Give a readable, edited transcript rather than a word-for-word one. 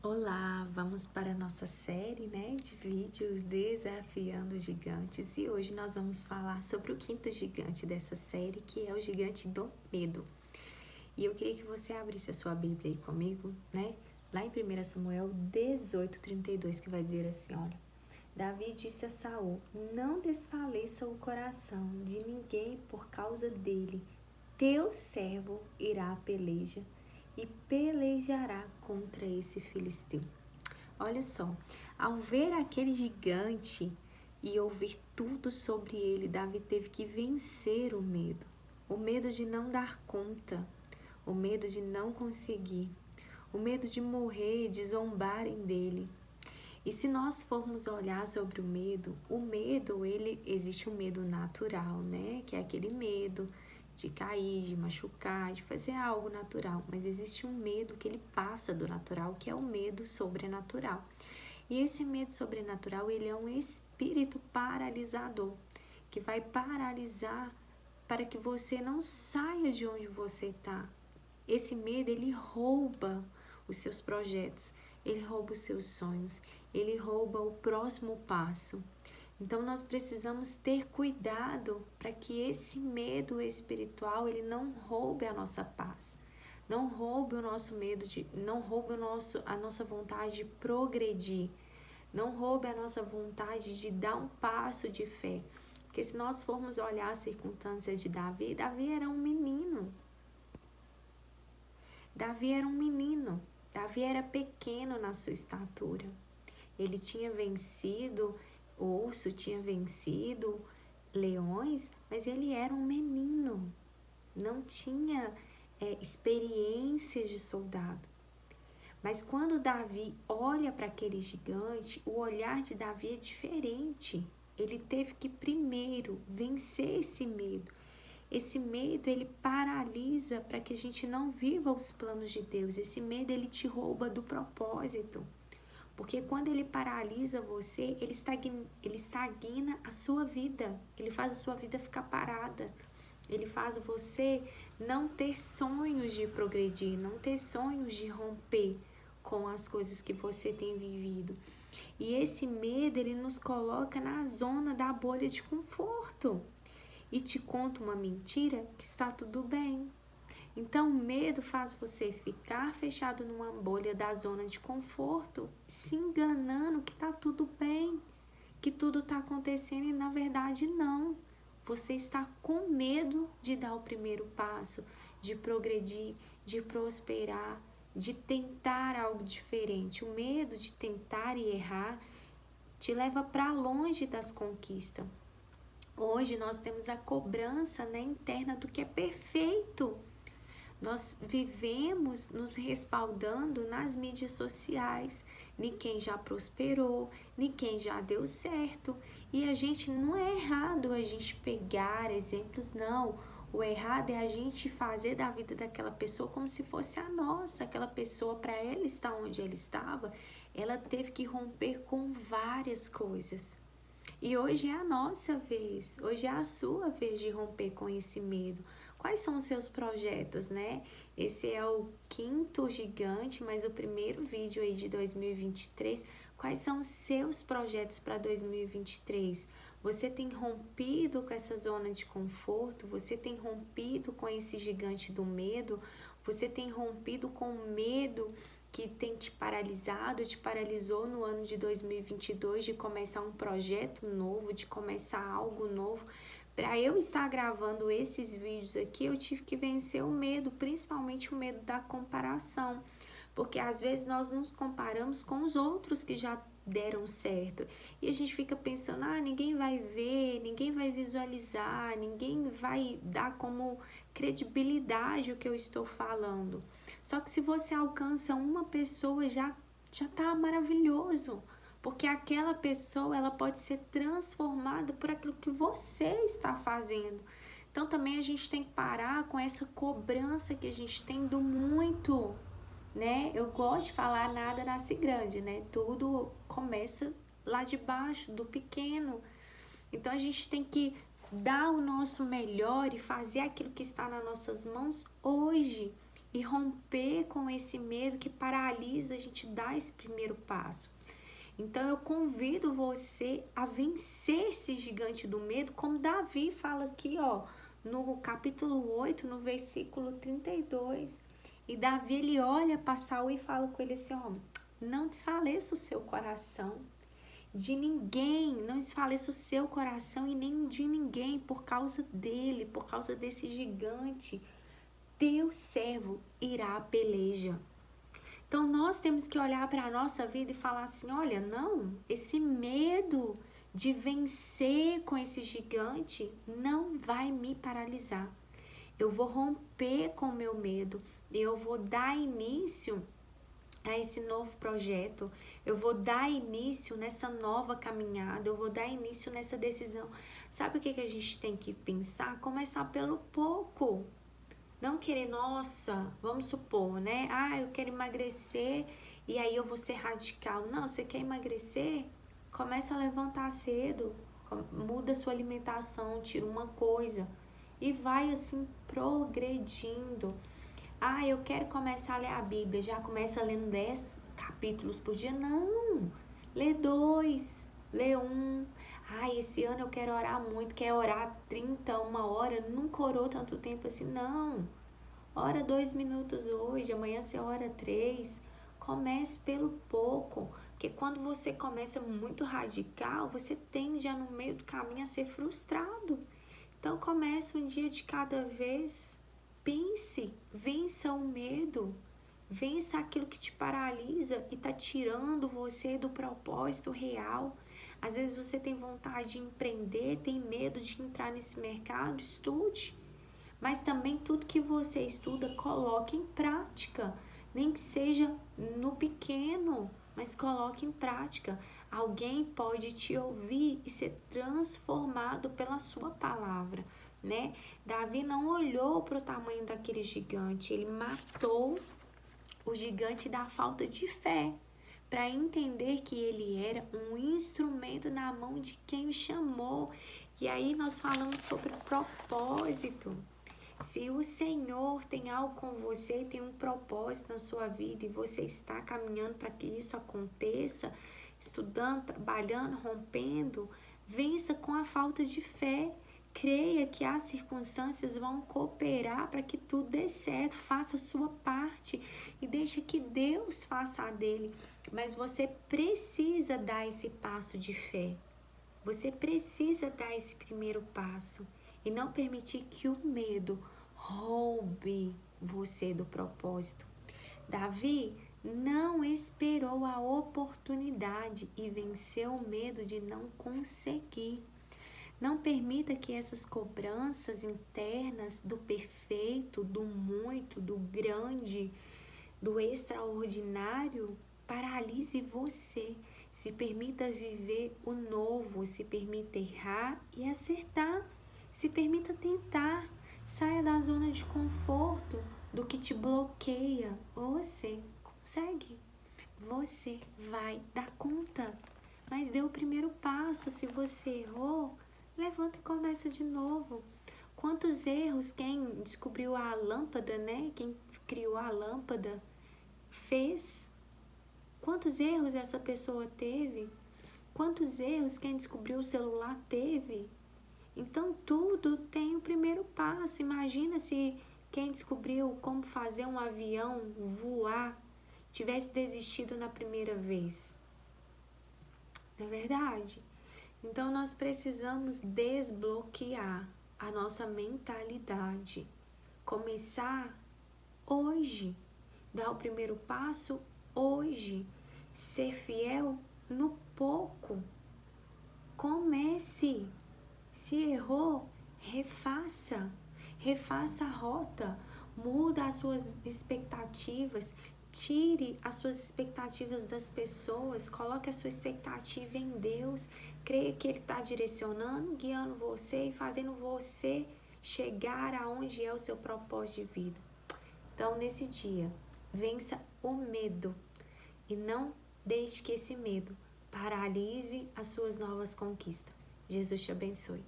Olá, vamos para a nossa série, de vídeos Desafiando Gigantes, e hoje nós vamos falar sobre o quinto gigante dessa série, que é o gigante do medo. E eu queria que você abrisse a sua Bíblia aí comigo, lá em 1 Samuel 18:32, que vai dizer assim, olha: Davi disse a Saul: não desfaleça o coração de ninguém por causa dele. Teu servo irá à peleja e pelejará contra esse filisteu. Olha só, ao ver aquele gigante e ouvir tudo sobre ele, Davi teve que vencer o medo de não dar conta, o medo de não conseguir, o medo de morrer, de zombarem dele. E se nós formos olhar sobre o medo, existe um medo natural, que é aquele medo de cair, de machucar, de fazer algo natural, mas existe um medo que ele passa do natural, que é o medo sobrenatural. E esse medo sobrenatural, ele é um espírito paralisador, que vai paralisar para que você não saia de onde você está. Esse medo, ele rouba os seus projetos, ele rouba os seus sonhos, ele rouba o próximo passo. Então nós precisamos ter cuidado para que esse medo espiritual ele não roube a nossa paz, não roube o nosso medo não roube a nossa vontade de progredir, não roube a nossa vontade de dar um passo de fé. Porque se nós formos olhar as circunstâncias de Davi, Davi era um menino. Davi era pequeno na sua estatura. Ele tinha vencido urso, tinha vencido leões, mas ele era um menino, não tinha experiências de soldado. Mas quando Davi olha para aquele gigante, o olhar de Davi é diferente. Ele teve que primeiro vencer esse medo. Esse medo, ele paralisa para que a gente não viva os planos de Deus. Esse medo, ele te rouba do propósito. Porque quando ele paralisa você, ele estagna a sua vida. Ele faz a sua vida ficar parada. Ele faz você não ter sonhos de progredir, não ter sonhos de romper com as coisas que você tem vivido. E esse medo, ele nos coloca na zona da bolha de conforto. E te conta uma mentira que está tudo bem. Então, o medo faz você ficar fechado numa bolha da zona de conforto, se enganando que está tudo bem, que tudo está acontecendo e na verdade não. Você está com medo de dar o primeiro passo, de progredir, de prosperar, de tentar algo diferente. O medo de tentar e errar te leva para longe das conquistas. Hoje nós temos a cobrança interna do que é perfeito. Nós vivemos nos respaldando nas mídias sociais, ninguém já prosperou, ninguém já deu certo. E a gente não é errado a gente pegar exemplos, não. O errado é a gente fazer da vida daquela pessoa como se fosse a nossa. Aquela pessoa, para ela estar onde ela estava, ela teve que romper com várias coisas. E hoje é a nossa vez, hoje é a sua vez de romper com esse medo. Quais são os seus projetos, Esse é o quinto gigante, mas o primeiro vídeo aí de 2023. Quais são os seus projetos para 2023? Você tem rompido com essa zona de conforto? Você tem rompido com esse gigante do medo? Você tem rompido com o medo que tem te paralisou no ano de 2022 de começar um projeto novo, de começar algo novo? Para eu estar gravando esses vídeos aqui, eu tive que vencer o medo, principalmente o medo da comparação. Porque às vezes nós nos comparamos com os outros que já deram certo. E a gente fica pensando, ninguém vai ver, ninguém vai visualizar, ninguém vai dar como credibilidade o que eu estou falando. Só que se você alcança uma pessoa, já tá maravilhoso. Porque aquela pessoa, ela pode ser transformada por aquilo que você está fazendo. Então, também a gente tem que parar com essa cobrança que a gente tem do muito, Eu gosto de falar, nada nasce grande, Tudo começa lá de baixo, do pequeno. Então, a gente tem que dar o nosso melhor e fazer aquilo que está nas nossas mãos hoje. e romper com esse medo que paralisa a gente dar esse primeiro passo. Então eu convido você a vencer esse gigante do medo, como Davi fala aqui, ó, no capítulo 8, no versículo 32. E Davi, ele olha para Saul e fala com ele assim, ó, não desfaleça o seu coração de ninguém, não desfaleça o seu coração e nem de ninguém por causa dele, por causa desse gigante. Teu servo irá à peleja. Então, nós temos que olhar para a nossa vida e falar assim, olha, não, esse medo de vencer com esse gigante não vai me paralisar. Eu vou romper com o meu medo, eu vou dar início a esse novo projeto, eu vou dar início nessa nova caminhada, eu vou dar início nessa decisão. Sabe o que a gente tem que pensar? Começar pelo pouco. Não querer, nossa, vamos supor, né? Ah, eu quero emagrecer e aí eu vou ser radical. Não, você quer emagrecer? Começa a levantar cedo, muda a sua alimentação, tira uma coisa e vai assim progredindo. Ah, eu quero começar a ler a Bíblia, já começa lendo 10 capítulos por dia. Não, lê 2, lê 1. Ai, esse ano eu quero orar muito, quer orar 30, 1 hora, nunca orou tanto tempo assim, não. Ora 2 minutos hoje, amanhã você ora 3. Comece pelo pouco, porque quando você começa muito radical, você tende já no meio do caminho a ser frustrado. Então comece um dia de cada vez, pense, vença o medo, vença aquilo que te paralisa e está tirando você do propósito real. Às vezes você tem vontade de empreender, tem medo de entrar nesse mercado, estude. Mas também tudo que você estuda, coloque em prática. Nem que seja no pequeno, mas coloque em prática. Alguém pode te ouvir e ser transformado pela sua palavra, né? Davi não olhou para o tamanho daquele gigante, ele matou o gigante da falta de fé, para entender que ele era um instrumento na mão de quem o chamou. E aí nós falamos sobre propósito. Se o Senhor tem algo com você, tem um propósito na sua vida e você está caminhando para que isso aconteça, estudando, trabalhando, rompendo, vença com a falta de fé. Creia que as circunstâncias vão cooperar para que tudo dê certo, faça a sua parte e deixa que Deus faça a dele. Mas você precisa dar esse passo de fé. Você precisa dar esse primeiro passo e não permitir que o medo roube você do propósito. Davi não esperou a oportunidade e venceu o medo de não conseguir. Não permita que essas cobranças internas do perfeito, do muito, do grande, do extraordinário paralise você. Se permita viver o novo, se permita errar e acertar. Se permita tentar. Saia da zona de conforto, do que te bloqueia. Você consegue. Você vai dar conta. Mas dê o primeiro passo. Se você errou, levanta e começa de novo. Quantos erros quem descobriu a lâmpada, né? Quem criou a lâmpada fez? Quantos erros essa pessoa teve? Quantos erros quem descobriu o celular teve? Então, tudo tem o primeiro passo. Imagina se quem descobriu como fazer um avião voar tivesse desistido na primeira vez. Não é verdade? Então, nós precisamos desbloquear a nossa mentalidade. Começar hoje. Dar o primeiro passo hoje. Ser fiel no pouco. Comece. Se errou, refaça. Refaça a rota. Muda as suas expectativas. Tire as suas expectativas das pessoas. Coloque a sua expectativa em Deus. Creia que Ele está direcionando, guiando você e fazendo você chegar aonde é o seu propósito de vida. Então, nesse dia, vença o medo e não deixe que esse medo paralise as suas novas conquistas. Jesus te abençoe.